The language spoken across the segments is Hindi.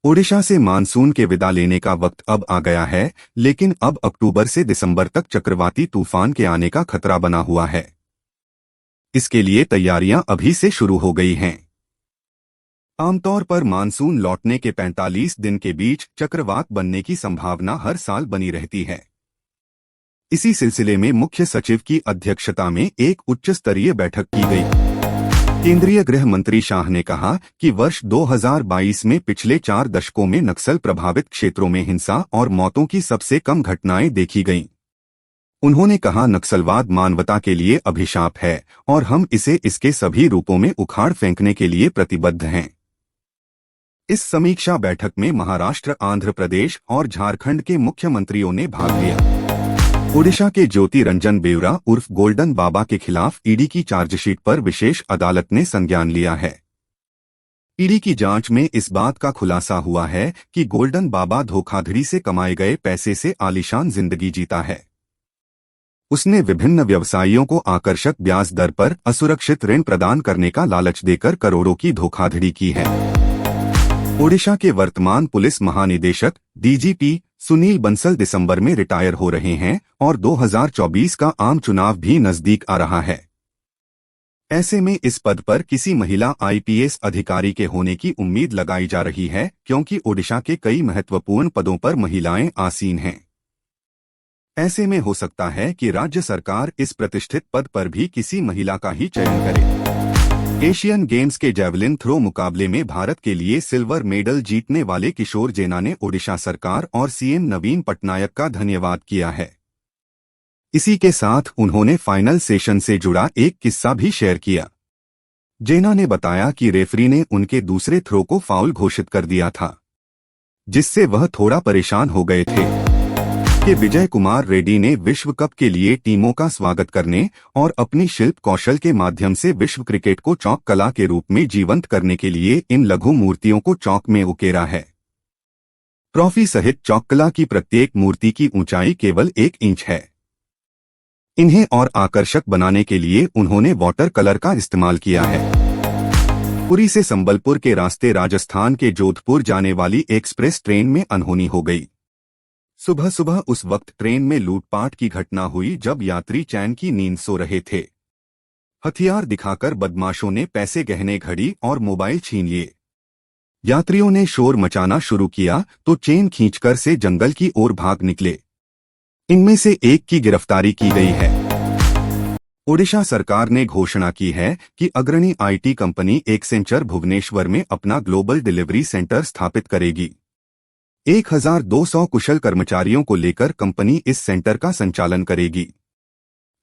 ओडिशा से मानसून के विदा लेने का वक्त अब आ गया है, लेकिन अब अक्टूबर से दिसंबर तक चक्रवाती तूफान के आने का खतरा बना हुआ है। इसके लिए तैयारियां अभी से शुरू हो गई हैं। आमतौर पर मानसून लौटने के 45 दिन के बीच चक्रवात बनने की संभावना हर साल बनी रहती है। इसी सिलसिले में मुख्य सचिव की अध्यक्षता में एक उच्च स्तरीय बैठक की गई। केंद्रीय गृह मंत्री शाह ने कहा कि वर्ष 2022 में पिछले 4 दशकों में नक्सल प्रभावित क्षेत्रों में हिंसा और मौतों की सबसे कम घटनाएं देखी गईं। उन्होंने कहा, नक्सलवाद मानवता के लिए अभिशाप है और हम इसे इसके सभी रूपों में उखाड़ फेंकने के लिए प्रतिबद्ध हैं। इस समीक्षा बैठक में महाराष्ट्र, आंध्र प्रदेश और झारखंड के मुख्यमंत्रियों ने भाग लिया। ओडिशा के ज्योति रंजन बेवरा उर्फ गोल्डन बाबा के खिलाफ ईडी की चार्जशीट पर विशेष अदालत ने संज्ञान लिया है। ईडी की जांच में इस बात का खुलासा हुआ है कि गोल्डन बाबा धोखाधड़ी से कमाए गए पैसे से आलीशान जिंदगी जीता है। उसने विभिन्न व्यवसायियों को आकर्षक ब्याज दर पर असुरक्षित ऋण प्रदान करने का लालच देकर करोड़ों की धोखाधड़ी की है। ओडिशा के वर्तमान पुलिस महानिदेशक डीजीपी सुनील बंसल दिसंबर में रिटायर हो रहे हैं और 2024 का आम चुनाव भी नजदीक आ रहा है। ऐसे में इस पद पर किसी महिला आईपीएस अधिकारी के होने की उम्मीद लगाई जा रही है, क्योंकि ओडिशा के कई महत्वपूर्ण पदों पर महिलाएं आसीन हैं। ऐसे में हो सकता है कि राज्य सरकार इस प्रतिष्ठित पद पर भी किसी महिला का ही चयन करे। एशियन गेम्स के जैवलिन थ्रो मुकाबले में भारत के लिए सिल्वर मेडल जीतने वाले किशोर जेना ने ओडिशा सरकार और सीएम नवीन पटनायक का धन्यवाद किया है। इसी के साथ उन्होंने फाइनल सेशन से जुड़ा एक किस्सा भी शेयर किया। जेना ने बताया कि रेफरी ने उनके दूसरे थ्रो को फाउल घोषित कर दिया था, जिससे वह थोड़ा परेशान हो गए थे कि विजय कुमार रेड्डी ने विश्व कप के लिए टीमों का स्वागत करने और अपनी शिल्प कौशल के माध्यम से विश्व क्रिकेट को चौक कला के रूप में जीवंत करने के लिए इन लघु मूर्तियों को चौक में उकेरा है। ट्रॉफी सहित चौक-कला की प्रत्येक मूर्ति की ऊंचाई केवल 1 इंच है। इन्हें और आकर्षक बनाने के लिए उन्होंने वाटर कलर का इस्तेमाल किया है। पुरी से संबलपुर के रास्ते राजस्थान के जोधपुर जाने वाली एक्सप्रेस ट्रेन में अनहोनी हो गई। सुबह सुबह उस वक्त ट्रेन में लूटपाट की घटना हुई जब यात्री चैन की नींद सो रहे थे। हथियार दिखाकर बदमाशों ने पैसे, गहने, घड़ी और मोबाइल छीन लिए। यात्रियों ने शोर मचाना शुरू किया तो चेन खींचकर से जंगल की ओर भाग निकले। इनमें से एक की गिरफ्तारी की गई है। ओडिशा सरकार ने घोषणा की है कि अग्रणी आईटी कंपनी एक्सेंचर भुवनेश्वर में अपना ग्लोबल डिलीवरी सेंटर स्थापित करेगी। 1200 कुशल कर्मचारियों को लेकर कंपनी इस सेंटर का संचालन करेगी।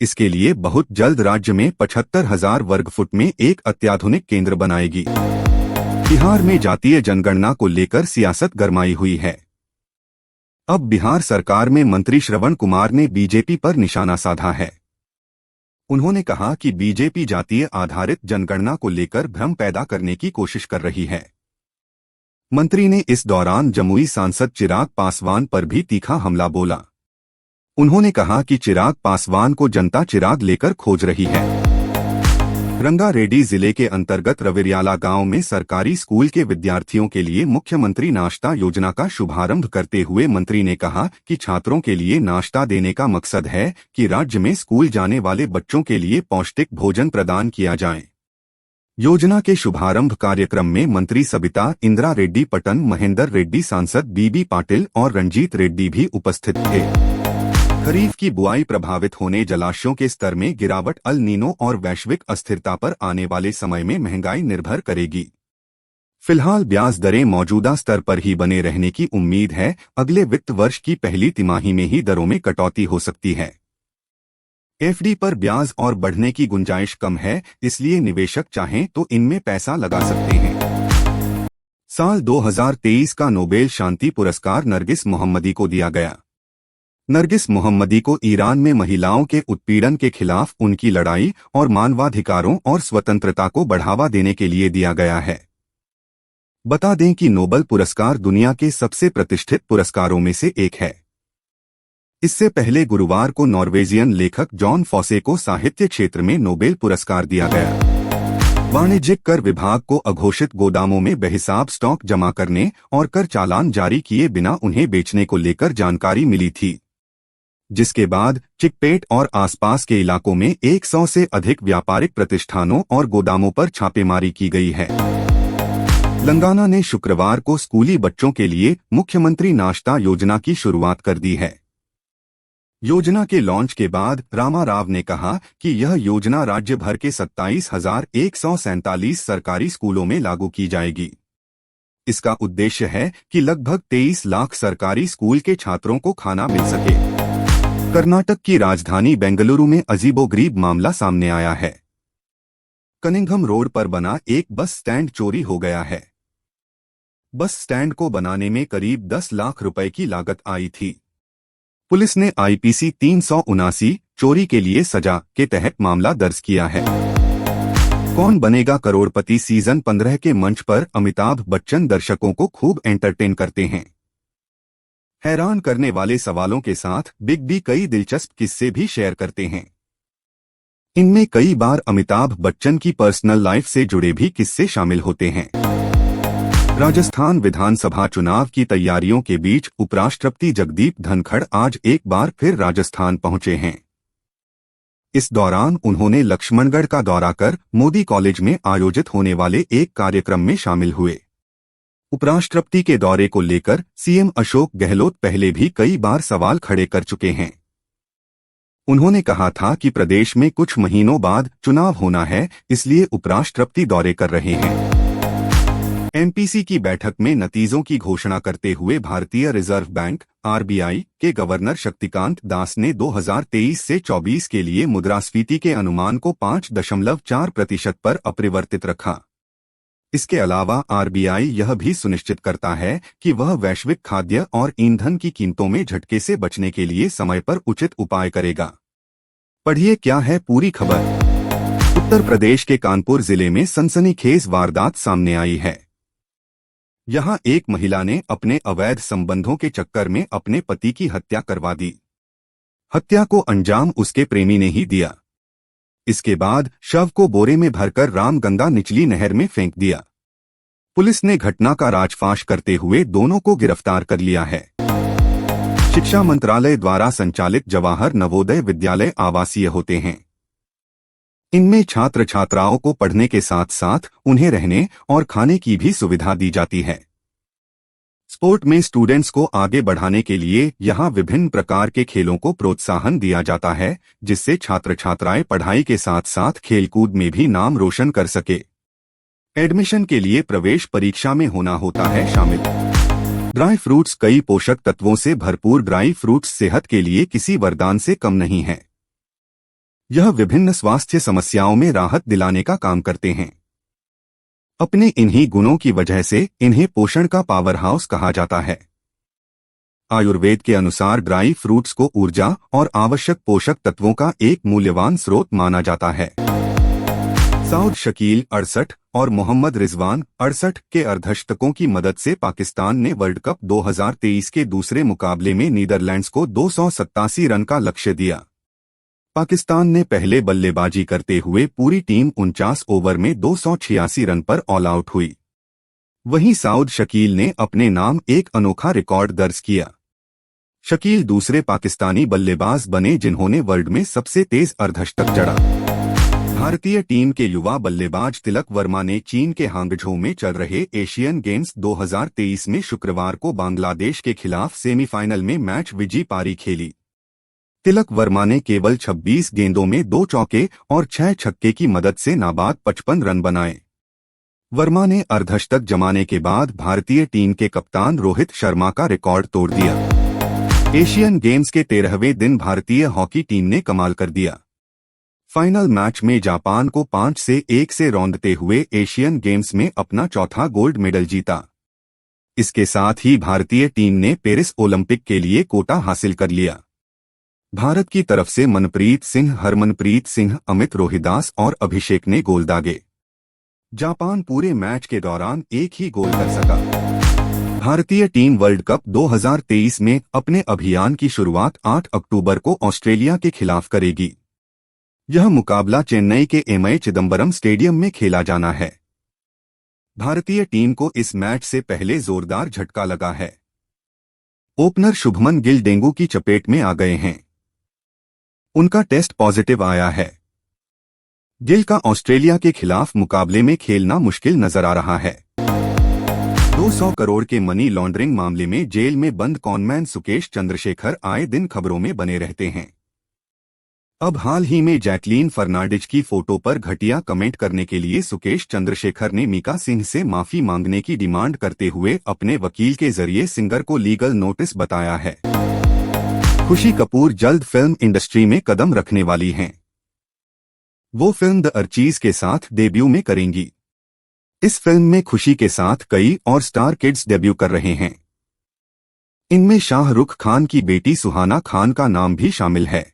इसके लिए बहुत जल्द राज्य में 75,000 वर्ग फुट में एक अत्याधुनिक केंद्र बनाएगी। बिहार में जातीय जनगणना को लेकर सियासत गरमाई हुई है। अब बिहार सरकार में मंत्री श्रवण कुमार ने बीजेपी पर निशाना साधा है। उन्होंने कहा कि बीजेपी जातीय आधारित जनगणना को लेकर भ्रम पैदा करने की कोशिश कर रही है। मंत्री ने इस दौरान जमुई सांसद चिराग पासवान पर भी तीखा हमला बोला। उन्होंने कहा कि चिराग पासवान को जनता चिराग लेकर खोज रही है। रंगारेड्डी जिले के अंतर्गत रविरियाला गांव में सरकारी स्कूल के विद्यार्थियों के लिए मुख्यमंत्री नाश्ता योजना का शुभारंभ करते हुए मंत्री ने कहा कि छात्रों के लिए नाश्ता देने का मकसद है कि राज्य में स्कूल जाने वाले बच्चों के लिए पौष्टिक भोजन प्रदान किया जाए। योजना के शुभारंभ कार्यक्रम में मंत्री सबिता इंद्रा रेड्डी पटन, महेंदर रेड्डी, सांसद बीबी पाटिल और रंजीत रेड्डी भी उपस्थित थे। खरीफ की बुआई प्रभावित होने, जलाशयों के स्तर में गिरावट, अल नीनो और वैश्विक अस्थिरता पर आने वाले समय में महंगाई निर्भर करेगी। फिलहाल ब्याज दरें मौजूदा स्तर पर ही बने रहने की उम्मीद है। अगले वित्त वर्ष की पहली तिमाही में ही दरों में कटौती हो सकती है। एफडी पर ब्याज और बढ़ने की गुंजाइश कम है, इसलिए निवेशक चाहें तो इनमें पैसा लगा सकते हैं। साल 2023 का नोबेल शांति पुरस्कार नरगिस मोहम्मदी को दिया गया। नरगिस मोहम्मदी को ईरान में महिलाओं के उत्पीड़न के खिलाफ उनकी लड़ाई और मानवाधिकारों और स्वतंत्रता को बढ़ावा देने के लिए दिया गया है। बता दें कि नोबेल पुरस्कार दुनिया के सबसे प्रतिष्ठित पुरस्कारों में से एक है। इससे पहले गुरुवार को नॉर्वेजियन लेखक जॉन फॉसे को साहित्य क्षेत्र में नोबेल पुरस्कार दिया गया। वाणिज्यिक कर विभाग को अघोषित गोदामों में बेहिसाब स्टॉक जमा करने और कर चालान जारी किए बिना उन्हें बेचने को लेकर जानकारी मिली थी, जिसके बाद चिकपेट और आसपास के इलाकों में 100 से अधिक व्यापारिक प्रतिष्ठानों और गोदामों पर छापेमारी की गई है। तेलंगाना ने शुक्रवार को स्कूली बच्चों के लिए मुख्यमंत्री नाश्ता योजना की शुरुआत कर दी है। योजना के लॉन्च के बाद रामा राव ने कहा कि यह योजना राज्य भर के 27,147 सरकारी स्कूलों में लागू की जाएगी। इसका उद्देश्य है कि लगभग 23 लाख सरकारी स्कूल के छात्रों को खाना मिल सके। कर्नाटक की राजधानी बेंगलुरु में अजीबोगरीब मामला सामने आया है। कनिंघम रोड पर बना एक बस स्टैंड चोरी हो गया है। बस स्टैंड को बनाने में करीब 10 लाख रुपए की लागत आई थी। पुलिस ने आईपीसी 379 चोरी के लिए सजा के तहत मामला दर्ज किया है। कौन बनेगा करोड़पति सीजन 15 के मंच पर अमिताभ बच्चन दर्शकों को खूब एंटरटेन करते हैं। हैरान करने वाले सवालों के साथ बिग बी कई दिलचस्प किस्से भी शेयर करते हैं। इनमें कई बार अमिताभ बच्चन की पर्सनल लाइफ से जुड़े भी किस्से शामिल होते हैं। राजस्थान विधानसभा चुनाव की तैयारियों के बीच उपराष्ट्रपति जगदीप धनखड़ आज एक बार फिर राजस्थान पहुंचे हैं। इस दौरान उन्होंने लक्ष्मणगढ़ का दौरा कर मोदी कॉलेज में आयोजित होने वाले एक कार्यक्रम में शामिल हुए। उपराष्ट्रपति के दौरे को लेकर सीएम अशोक गहलोत पहले भी कई बार सवाल खड़े कर चुके हैं। उन्होंने कहा था कि प्रदेश में कुछ महीनों बाद चुनाव होना है, इसलिए उपराष्ट्रपति दौरे कर रहे हैं। एमपीसी की बैठक में नतीजों की घोषणा करते हुए भारतीय रिजर्व बैंक आरबीआई के गवर्नर शक्तिकांत दास ने 2023 से 24 के लिए मुद्रास्फीति के अनुमान को 5.4% पर अपरिवर्तित रखा। इसके अलावा आरबीआई यह भी सुनिश्चित करता है कि वह वैश्विक खाद्य और ईंधन की कीमतों में झटके से बचने के लिए समय पर उचित उपाय करेगा। पढ़िए क्या है पूरी खबर। उत्तर प्रदेश के कानपुर जिले में सनसनीखेज वारदात सामने आई है। यहां एक महिला ने अपने अवैध संबंधों के चक्कर में अपने पति की हत्या करवा दी। हत्या को अंजाम उसके प्रेमी ने ही दिया। इसके बाद शव को बोरे में भरकर रामगंगा निचली नहर में फेंक दिया। पुलिस ने घटना का राजफाश करते हुए दोनों को गिरफ्तार कर लिया है। शिक्षा मंत्रालय द्वारा संचालित जवाहर नवोदय विद्यालय आवासीय होते हैं। इनमें छात्र छात्राओं को पढ़ने के साथ साथ उन्हें रहने और खाने की भी सुविधा दी जाती है। स्पोर्ट में स्टूडेंट्स को आगे बढ़ाने के लिए यहां विभिन्न प्रकार के खेलों को प्रोत्साहन दिया जाता है, जिससे छात्र छात्राएं पढ़ाई के साथ साथ खेलकूद में भी नाम रोशन कर सके। एडमिशन के लिए प्रवेश परीक्षा में होना होता है शामिल। ड्राई फ्रूट्स कई पोषक तत्वों से भरपूर ड्राई फ्रूट्स सेहत के लिए किसी वरदान से कम नहीं है। यह विभिन्न स्वास्थ्य समस्याओं में राहत दिलाने का काम करते हैं। अपने इन्हीं गुणों की वजह से इन्हें पोषण का पावर हाउस कहा जाता है। आयुर्वेद के अनुसार ड्राई फ्रूट्स को ऊर्जा और आवश्यक पोषक तत्वों का एक मूल्यवान स्रोत माना जाता है। साउद शकील 68 और मोहम्मद रिजवान 68 के अर्धशतकों की मदद से पाकिस्तान ने वर्ल्ड कप 2023 के दूसरे मुकाबले में नीदरलैंड्स को 287 रन का लक्ष्य दिया। पाकिस्तान ने पहले बल्लेबाजी करते हुए पूरी टीम 49 ओवर में 286 रन पर ऑल आउट हुई। वहीं साउद शकील ने अपने नाम एक अनोखा रिकॉर्ड दर्ज किया। शकील दूसरे पाकिस्तानी बल्लेबाज बने जिन्होंने वर्ल्ड में सबसे तेज अर्धशतक जड़ा। भारतीय टीम के युवा बल्लेबाज तिलक वर्मा ने चीन के हांगझोउ में चल रहे एशियन गेम्स 2023 में शुक्रवार को बांग्लादेश के खिलाफ सेमीफाइनल में मैच विजयी पारी खेली। तिलक वर्मा ने केवल 26 गेंदों में 2 चौके और 6 छक्के की मदद से नाबाद 55 रन बनाए। वर्मा ने अर्धशतक जमाने के बाद भारतीय टीम के कप्तान रोहित शर्मा का रिकॉर्ड तोड़ दिया। एशियन गेम्स के 13वें दिन भारतीय हॉकी टीम ने कमाल कर दिया। फाइनल मैच में जापान को 5-1 से रौंदते हुए एशियन गेम्स में अपना चौथा गोल्ड मेडल जीता। इसके साथ ही भारतीय टीम ने पेरिस ओलंपिक के लिए कोटा हासिल कर लिया। भारत की तरफ से मनप्रीत सिंह, हरमनप्रीत सिंह, अमित रोहिदास और अभिषेक ने गोल दागे। जापान पूरे मैच के दौरान एक ही गोल कर सका। भारतीय टीम वर्ल्ड कप 2023 में अपने अभियान की शुरुआत 8 अक्टूबर को ऑस्ट्रेलिया के खिलाफ करेगी। यह मुकाबला चेन्नई के एमए चिदंबरम स्टेडियम में खेला जाना है। भारतीय टीम को इस मैच से पहले जोरदार झटका लगा है। ओपनर शुभमन गिल डेंगू की चपेट में आ गए हैं। उनका टेस्ट पॉजिटिव आया है। गिल का ऑस्ट्रेलिया के खिलाफ मुकाबले में खेलना मुश्किल नजर आ रहा है। 200 करोड़ के मनी लॉन्ड्रिंग मामले में जेल में बंद कॉनमैन सुकेश चंद्रशेखर आए दिन खबरों में बने रहते हैं। अब हाल ही में जैकलीन फर्नांडिज की फोटो पर घटिया कमेंट करने के लिए सुकेश चंद्रशेखर ने मीका सिंह से माफी मांगने की डिमांड करते हुए अपने वकील के जरिए सिंगर को लीगल नोटिस बताया है। खुशी कपूर जल्द फिल्म इंडस्ट्री में कदम रखने वाली हैं। वो फिल्म द अर्चीज के साथ डेब्यू में करेंगी। इस फिल्म में खुशी के साथ कई और स्टार किड्स डेब्यू कर रहे हैं। इनमें शाहरुख खान की बेटी सुहाना खान का नाम भी शामिल है।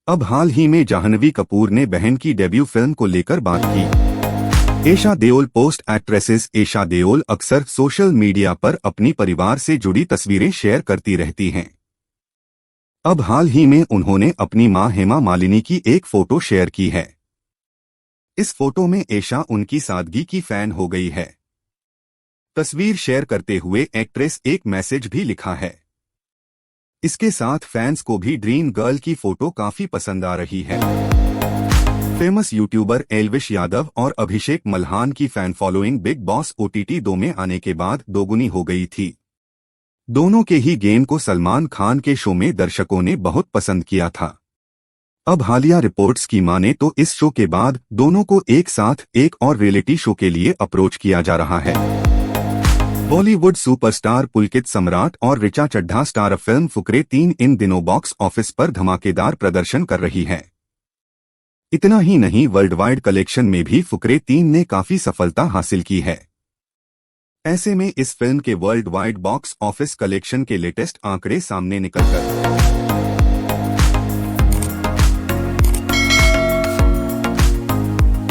अब हाल ही में जाह्नवी कपूर ने बहन की डेब्यू फिल्म को लेकर बात की। एशा देओल पोस्ट एक्ट्रेसेस एशा देओल अक्सर सोशल मीडिया पर अपनी परिवार से जुड़ी तस्वीरें शेयर करती रहती हैं। अब हाल ही में उन्होंने अपनी मां हेमा मालिनी की एक फोटो शेयर की है। इस फोटो में एशा उनकी सादगी की फैन हो गई है। तस्वीर शेयर करते हुए एक्ट्रेस एक मैसेज भी लिखा है। इसके साथ फैंस को भी ड्रीम गर्ल की फोटो काफी पसंद आ रही है। फेमस यूट्यूबर एल्विश यादव और अभिषेक मल्हान की fan following big boss OTT 2 में आने के बाद दोगुनी हो गई थी। दोनों के ही गेम को सलमान खान के शो में दर्शकों ने बहुत पसंद किया था। अब हालिया रिपोर्ट्स की माने तो इस शो के बाद दोनों को एक साथ एक और रियलिटी शो के लिए अप्रोच किया जा रहा है। बॉलीवुड सुपरस्टार पुलकित सम्राट और ऋचा चड्ढा स्टार फिल्म फुकरे 3 इन दिनों बॉक्स ऑफिस पर धमाकेदार प्रदर्शन कर रही है। इतना ही नहीं, वर्ल्ड वाइड कलेक्शन में भी फुकरे 3 ने काफी सफलता हासिल की है। ऐसे में इस फिल्म के world wide box office collection के लेटेस्ट आंकड़े सामने निकलकर